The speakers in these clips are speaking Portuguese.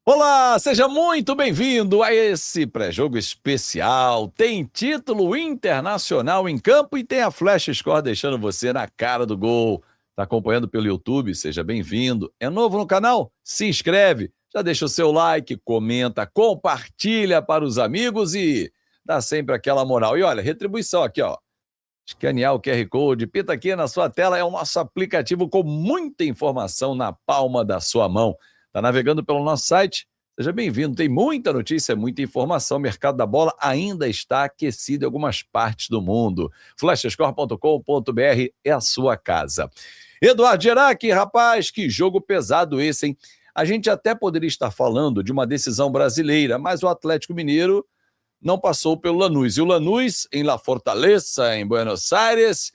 Olá, seja muito bem-vindo a esse pré-jogo especial. Tem título internacional em campo e tem a Flash Score deixando você na cara do gol. Tá acompanhando pelo YouTube? Seja bem-vindo. É novo no canal? Se inscreve, já deixa o seu like, comenta, compartilha para os amigos e dá sempre aquela moral. E olha, retribuição aqui, ó. Escanear o QR Code, pita aqui na sua tela, é o nosso aplicativo com muita informação na palma da sua mão. Está navegando pelo nosso site? Seja bem-vindo, tem muita notícia, muita informação. O mercado da bola ainda está aquecido em algumas partes do mundo. flashscore.com.br é a sua casa. Eduardo Gerac, rapaz, que jogo pesado esse, hein? A gente até poderia estar falando de uma decisão brasileira, mas o Atlético Mineiro não passou pelo Lanús. E o Lanús, em La Fortaleza, em Buenos Aires,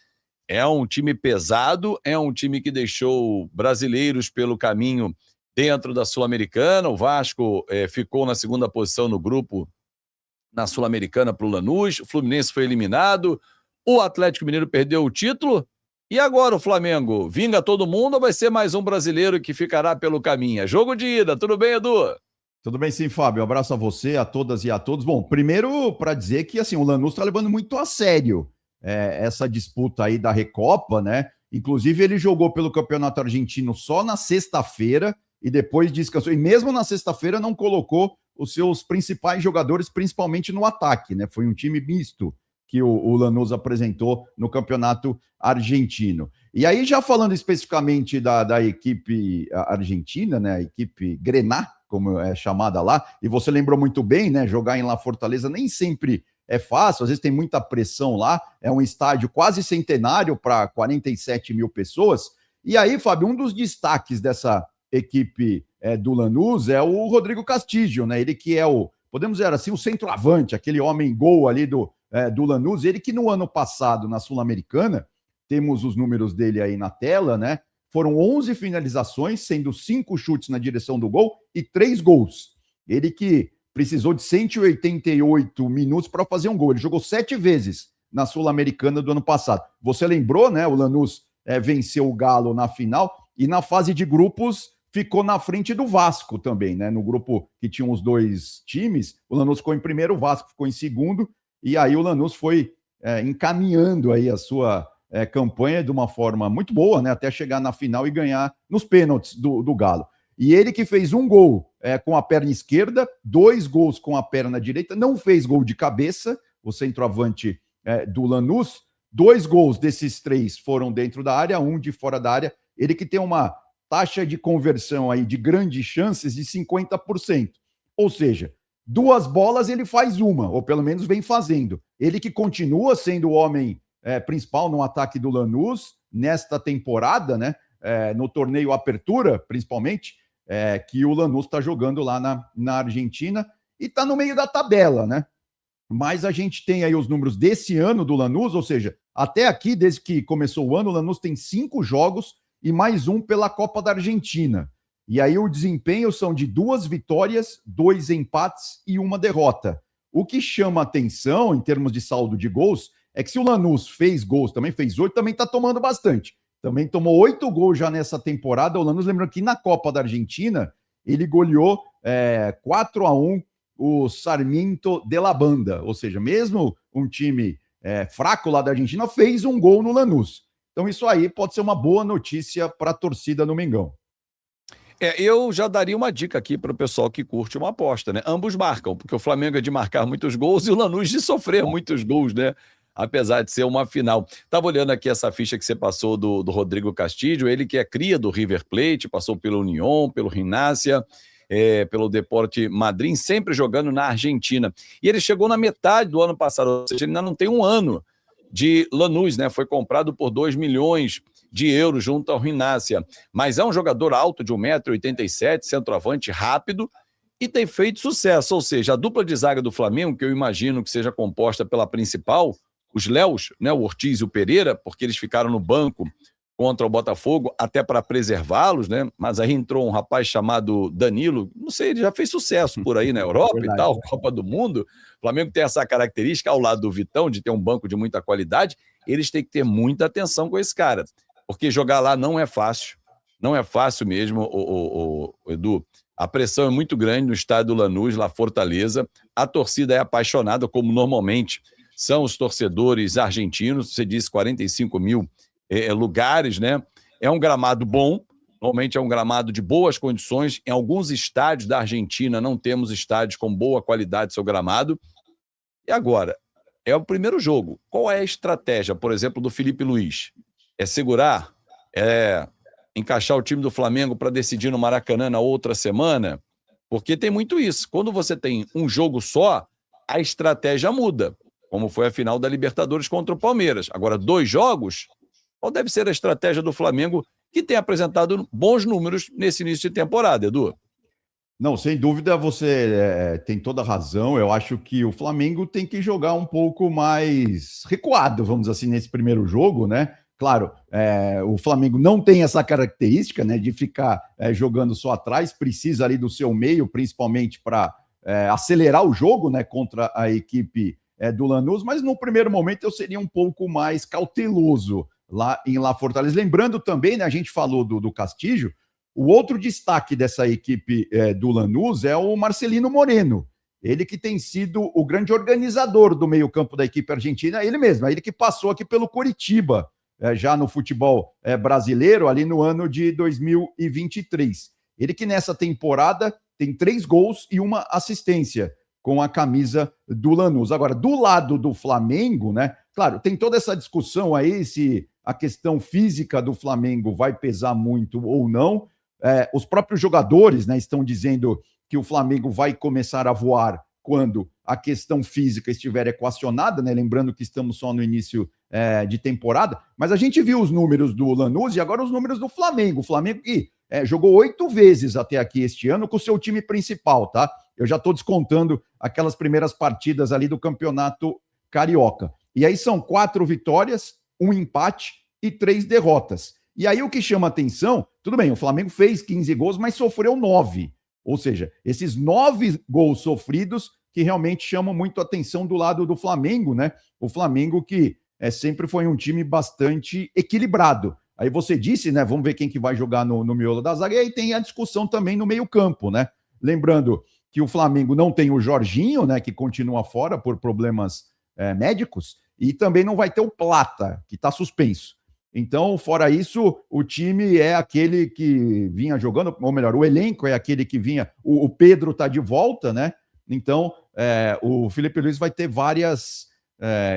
é um time pesado, é um time que deixou brasileiros pelo caminho dentro da Sul-Americana. O Vasco ficou na segunda posição no grupo na Sul-Americana para o Lanús. O Fluminense foi eliminado. O Atlético Mineiro perdeu o título. E agora o Flamengo? Vinga todo mundo ou vai ser mais um brasileiro que ficará pelo caminho? É jogo de ida. Tudo bem, Edu? Tudo bem, sim, Fábio. Um abraço a você, a todas e a todos. Bom, primeiro para dizer que assim, o Lanús está levando muito a sério essa disputa aí da Recopa, né? Inclusive, ele jogou pelo Campeonato Argentino só na sexta-feira e depois descansou. E mesmo na sexta-feira não colocou os seus principais jogadores, principalmente no ataque, né? Foi um time misto que o Lanús apresentou no Campeonato Argentino. E aí, já falando especificamente da equipe argentina, né? A equipe Grená, como é chamada lá, e você lembrou muito bem, né? Jogar em La Fortaleza nem sempre é fácil, às vezes tem muita pressão lá, é um estádio quase centenário para 47 mil pessoas. E aí, Fábio, um dos destaques dessa equipe do Lanús é o Rodrigo Castillo, né? Ele que é podemos dizer assim, o centroavante, aquele homem-gol ali do Lanús, ele que no ano passado, na Sul-Americana, temos os números dele aí na tela, né? Foram 11 finalizações, sendo 5 chutes na direção do gol e 3 gols. Ele que precisou de 188 minutos para fazer um gol. Ele jogou 7 vezes na Sul-Americana do ano passado. Você lembrou, né? O Lanús venceu o Galo na final e na fase de grupos ficou na frente do Vasco também, né? No grupo que tinham os dois times, o Lanús ficou em primeiro, o Vasco ficou em segundo, e aí o Lanús foi encaminhando aí a sua campanha de uma forma muito boa, né? Até chegar na final e ganhar nos pênaltis do Galo. E ele que fez um gol com a perna esquerda, 2 gols com a perna direita, não fez gol de cabeça, o centroavante do Lanús. 2 gols desses 3 foram dentro da área, 1 de fora da área. Ele que tem uma taxa de conversão aí de grandes chances de 50%. Ou seja, 2 bolas ele faz uma, ou pelo menos vem fazendo. Ele que continua sendo o homem principal no ataque do Lanús nesta temporada, né? No torneio Apertura, principalmente, que o Lanús está jogando lá na Argentina e está no meio da tabela, né? Mas a gente tem aí os números desse ano do Lanús, ou seja, até aqui, desde que começou o ano, o Lanús tem 5 jogos e mais um pela Copa da Argentina. E aí o desempenho são de 2 vitórias, 2 empates e 1 derrota. O que chama atenção em termos de saldo de gols é que se o Lanús fez gols, também fez 8, também está tomando bastante. Também tomou 8 gols já nessa temporada. O Lanús, lembrando que na Copa da Argentina, ele goleou 4-1 o Sarmiento de la Banda. Ou seja, mesmo um time fraco lá da Argentina, fez um gol no Lanús. Então isso aí pode ser uma boa notícia para a torcida no Mengão. Eu já daria uma dica aqui para o pessoal que curte uma aposta, né? Ambos marcam, porque o Flamengo é de marcar muitos gols e o Lanús de sofrer muitos gols, né? Apesar de ser uma final. Estava olhando aqui essa ficha que você passou do Rodrigo Castillo, ele que é cria do River Plate, passou pelo Unión, pelo Rinácia, pelo Deporte Madryn, sempre jogando na Argentina. E ele chegou na metade do ano passado, ou seja, ele ainda não tem um ano de Lanús, né? Foi comprado por 2 milhões de euros junto ao Rinácia. Mas é um jogador alto de 1,87 m, centroavante rápido e tem feito sucesso. Ou seja, a dupla de zaga do Flamengo, que eu imagino que seja composta pela principal, os Léus, né, o Ortiz e o Pereira, porque eles ficaram no banco contra o Botafogo, até para preservá-los, né? Mas aí entrou um rapaz chamado Danilo, não sei, ele já fez sucesso por aí na Europa e tal, Copa do Mundo. O Flamengo tem essa característica, ao lado do Vitão, de ter um banco de muita qualidade, eles têm que ter muita atenção com esse cara, porque jogar lá não é fácil mesmo, Edu. A pressão é muito grande no estádio do Lanús, lá Fortaleza. A torcida é apaixonada, como normalmente são os torcedores argentinos. Você disse 45 mil lugares, né? É um gramado bom, normalmente é um gramado de boas condições. Em alguns estádios da Argentina não temos estádios com boa qualidade do seu gramado. E agora, é o primeiro jogo. Qual é a estratégia, por exemplo, do Felipe Luiz? É segurar? É encaixar o time do Flamengo para decidir no Maracanã na outra semana? Porque tem muito isso. Quando você tem um jogo só, a estratégia muda, como foi a final da Libertadores contra o Palmeiras. Agora, 2 jogos, qual deve ser a estratégia do Flamengo, que tem apresentado bons números nesse início de temporada, Edu? Não, sem dúvida você tem toda a razão. Eu acho que o Flamengo tem que jogar um pouco mais recuado, vamos assim, nesse primeiro jogo, né? Claro, o Flamengo não tem essa característica, né, de ficar jogando só atrás, precisa ali do seu meio, principalmente para acelerar o jogo, né, contra a equipe do Lanús, mas no primeiro momento eu seria um pouco mais cauteloso lá em La Fortaleza. Lembrando também, né, a gente falou do Castillo, o outro destaque dessa equipe do Lanús é o Marcelino Moreno, ele que tem sido o grande organizador do meio-campo da equipe argentina, ele mesmo, ele que passou aqui pelo Coritiba, já no futebol brasileiro, ali no ano de 2023. Ele que nessa temporada tem 3 gols e 1 assistência com a camisa do Lanús. Agora, do lado do Flamengo, né? Claro, tem toda essa discussão aí se a questão física do Flamengo vai pesar muito ou não. Os próprios jogadores, né, estão dizendo que o Flamengo vai começar a voar quando a questão física estiver equacionada, né? Lembrando que estamos só no início de temporada, mas a gente viu os números do Lanús e agora os números do Flamengo. O Flamengo que jogou 8 vezes até aqui este ano com o seu time principal, tá? Eu já estou descontando aquelas primeiras partidas ali do Campeonato Carioca. E aí são 4 vitórias, 1 empate e 3 derrotas. E aí o que chama atenção, tudo bem, o Flamengo fez 15 gols, mas sofreu 9. Ou seja, esses 9 gols sofridos que realmente chamam muito a atenção do lado do Flamengo, né? O Flamengo que sempre foi um time bastante equilibrado. Aí você disse, né? Vamos ver quem que vai jogar no miolo da zaga. E aí tem a discussão também no meio-campo, né? Lembrando que o Flamengo não tem o Jorginho, né? Que continua fora por problemas médicos, e também não vai ter o Plata, que está suspenso. Então, fora isso, o time é aquele que vinha jogando, ou melhor, o elenco é aquele que vinha. O Pedro está de volta, né? Então, o Felipe Luiz vai ter várias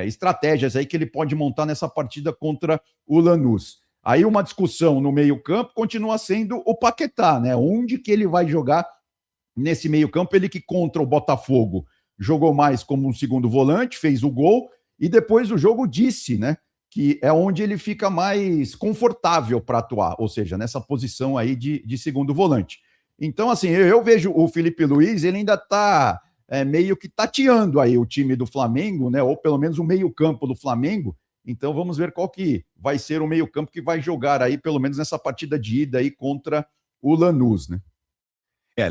estratégias aí que ele pode montar nessa partida contra o Lanús. Aí uma discussão no meio-campo continua sendo o Paquetá, né? Onde que ele vai jogar nesse meio-campo? Ele que contra o Botafogo jogou mais como um segundo volante, fez o gol, e depois do jogo disse, né, que é onde ele fica mais confortável para atuar, ou seja, nessa posição aí de segundo volante. Então, assim, eu vejo o Felipe Luiz, ele ainda está meio que tateando aí o time do Flamengo, né? Ou pelo menos o meio-campo do Flamengo. Então vamos ver qual que vai ser o meio-campo que vai jogar aí, pelo menos nessa partida de ida aí contra o Lanús, né?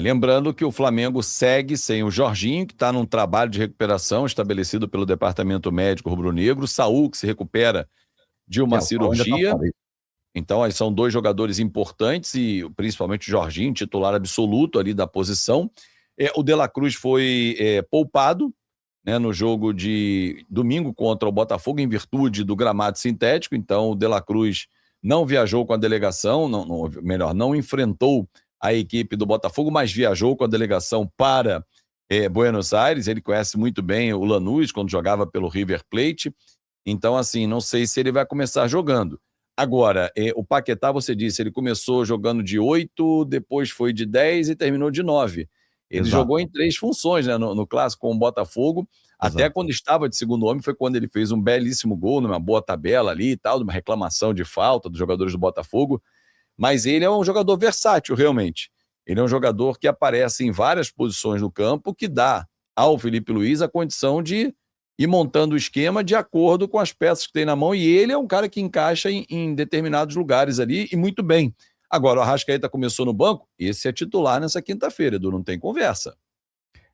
Lembrando que o Flamengo segue sem o Jorginho, que está num trabalho de recuperação estabelecido pelo Departamento Médico Rubro-Negro, o Saúl, que se recupera de uma cirurgia. Então, aí são 2 jogadores importantes e principalmente o Jorginho, titular absoluto ali da posição. O De La Cruz foi poupado, né, no jogo de domingo contra o Botafogo em virtude do gramado sintético. Então, o De La Cruz não viajou com a delegação, não enfrentou a equipe do Botafogo, mas viajou com a delegação para Buenos Aires. Ele conhece muito bem o Lanús, quando jogava pelo River Plate. Então, assim, não sei se ele vai começar jogando. Agora, o Paquetá, você disse, ele começou jogando de 8, depois foi de 10 e terminou de 9. Ele jogou em 3 funções, né, no clássico com o Botafogo. Exato. Até quando estava de segundo homem, foi quando ele fez um belíssimo gol, numa boa tabela ali e tal, numa reclamação de falta dos jogadores do Botafogo. Mas ele é um jogador versátil, realmente. Ele é um jogador que aparece em várias posições no campo, que dá ao Felipe Luiz a condição de ir montando o esquema de acordo com as peças que tem na mão, e ele é um cara que encaixa em determinados lugares ali, e muito bem. Agora, o Arrascaeta começou no banco, esse é titular nessa quinta-feira, Edu, não tem conversa.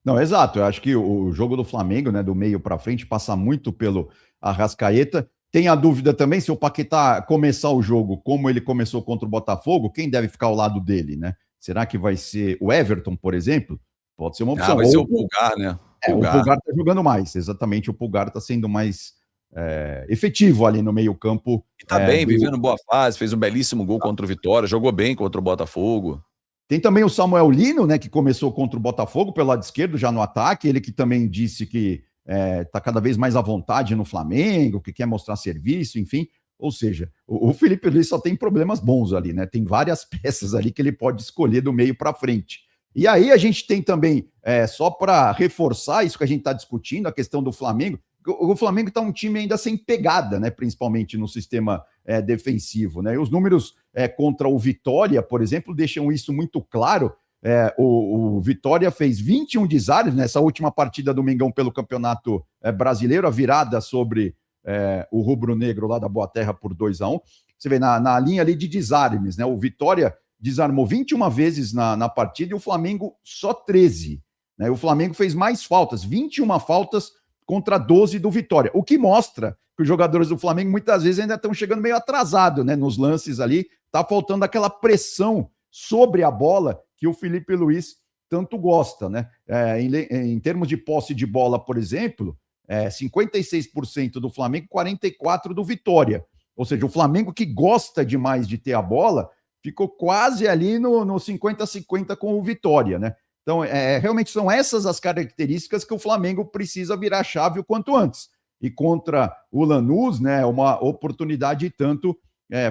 Não, exato, eu acho que o jogo do Flamengo, né, do meio para frente, passa muito pelo Arrascaeta. Tem a dúvida também se o Paquetá começar o jogo como ele começou contra o Botafogo, quem deve ficar ao lado dele, né? Será que vai ser o Everton, por exemplo? Pode ser uma opção. Vai ser o Pulgar, né? O Pulgar está jogando mais, exatamente. O Pulgar está sendo mais efetivo ali no meio-campo. E tá bem, vivendo boa fase, fez um belíssimo gol contra o Vitória, jogou bem contra o Botafogo. Tem também o Samuel Lino, né, que começou contra o Botafogo pelo lado esquerdo, já no ataque. Ele que também disse que está cada vez mais à vontade no Flamengo, que quer mostrar serviço, enfim. Ou seja, o Felipe Luiz só tem problemas bons ali, né? Tem várias peças ali que ele pode escolher do meio para frente. E aí a gente tem também, só para reforçar isso que a gente está discutindo, a questão do Flamengo. O Flamengo está um time ainda sem pegada, né? Principalmente no sistema defensivo, né? E os números contra o Vitória, por exemplo, deixam isso muito claro. O Vitória fez 21 desarmes nessa última partida do Mengão pelo Campeonato Brasileiro, a virada sobre o rubro-negro lá da Boa Terra por 2-1. Você vê na linha ali de desarmes, né? O Vitória desarmou 21 vezes na partida e o Flamengo só 13. Né? O Flamengo fez mais faltas, 21 faltas contra 12 do Vitória, o que mostra que os jogadores do Flamengo muitas vezes ainda estão chegando meio atrasado, né? Nos lances ali, tá faltando aquela pressão sobre a bola que o Felipe Luiz tanto gosta, né? Em termos de posse de bola, por exemplo, 56% do Flamengo, 44% do Vitória. Ou seja, o Flamengo que gosta demais de ter a bola, ficou quase ali no 50-50 com o Vitória, né? Então, realmente são essas as características que o Flamengo precisa virar chave o quanto antes. E contra o Lanús, né, uma oportunidade tanto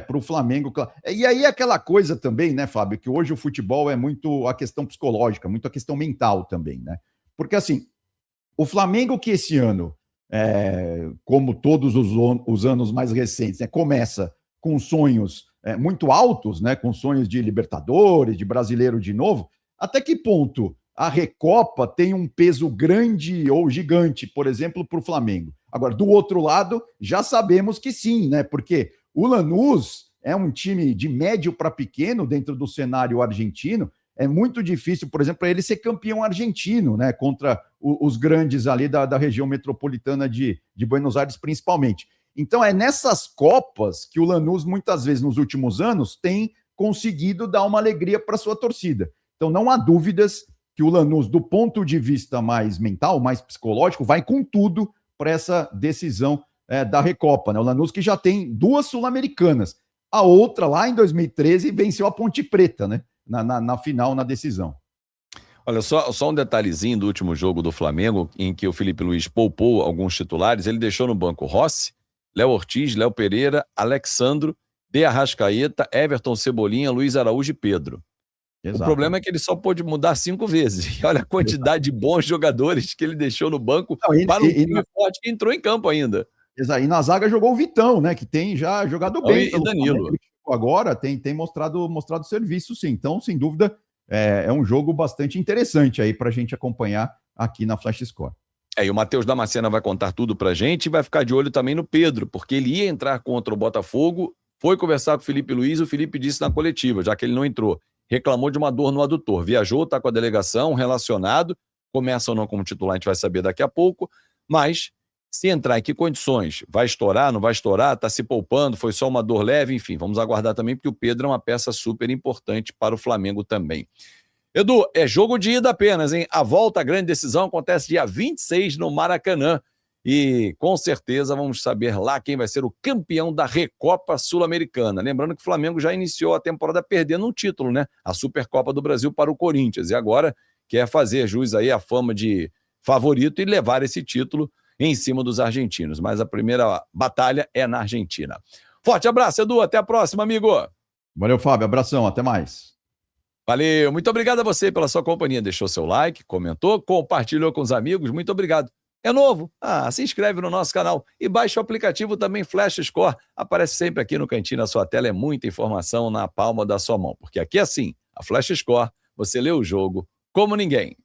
para o Flamengo. E aí aquela coisa também, né, Fábio, que hoje o futebol é muito a questão psicológica, muito a questão mental também, né? Porque, assim, o Flamengo que esse ano, como todos os anos mais recentes, né, começa com sonhos muito altos, né, com sonhos de Libertadores, de Brasileiro de novo, até que ponto a Recopa tem um peso grande ou gigante, por exemplo, para o Flamengo? Agora, do outro lado, já sabemos que sim, né? Porque o Lanús é um time de médio para pequeno dentro do cenário argentino. É muito difícil, por exemplo, para ele ser campeão argentino, né? Contra os grandes ali da região metropolitana de Buenos Aires, principalmente. Então, é nessas Copas que o Lanús, muitas vezes, nos últimos anos, tem conseguido dar uma alegria para sua torcida. Então, não há dúvidas que o Lanús, do ponto de vista mais mental, mais psicológico, vai com tudo para essa decisão da Recopa, né? O Lanús que já tem 2 sul-americanas. A outra, lá em 2013, venceu a Ponte Preta, né? Na final, na decisão. Olha, só um detalhezinho do último jogo do Flamengo, em que o Felipe Luiz poupou alguns titulares. Ele deixou no banco Rossi, Léo Ortiz, Léo Pereira, Alexandro, De Arrascaeta, Everton Cebolinha, Luiz Araújo e Pedro. Exato. O problema é que ele só pôde mudar 5 vezes. E olha a quantidade de bons jogadores que ele deixou no banco para um time forte que entrou em campo ainda. Exato. E na zaga jogou o Vitão, né? Que tem já jogado bem. E Danilo. Agora tem mostrado serviço, sim. Então, sem dúvida, é um jogo bastante interessante aí para a gente acompanhar aqui na Flash Score. E o Matheus Damascena vai contar tudo pra gente e vai ficar de olho também no Pedro, porque ele ia entrar contra o Botafogo, foi conversar com o Felipe Luiz, o Felipe disse na coletiva, já que ele não entrou, reclamou de uma dor no adutor, viajou, tá com a delegação, relacionado, começa ou não como titular, a gente vai saber daqui a pouco, mas se entrar em que condições, vai estourar, não vai estourar, tá se poupando, foi só uma dor leve, enfim, vamos aguardar também, porque o Pedro é uma peça super importante para o Flamengo também. Edu, é jogo de ida apenas, hein? A volta, a grande decisão, acontece dia 26 no Maracanã. E com certeza vamos saber lá quem vai ser o campeão da Recopa Sul-Americana. Lembrando que o Flamengo já iniciou a temporada perdendo um título, né? A Supercopa do Brasil para o Corinthians. E agora quer fazer jus aí à fama de favorito e levar esse título em cima dos argentinos. Mas a primeira batalha é na Argentina. Forte abraço, Edu. Até a próxima, amigo. Valeu, Fábio. Abração. Até mais. Valeu, muito obrigado a você pela sua companhia. Deixou seu like, comentou, compartilhou com os amigos. Muito obrigado. É novo? Se inscreve no nosso canal e baixe o aplicativo também Flash Score. Aparece sempre aqui no cantinho da sua tela. É muita informação na palma da sua mão. Porque aqui é assim, a Flash Score, você lê o jogo como ninguém.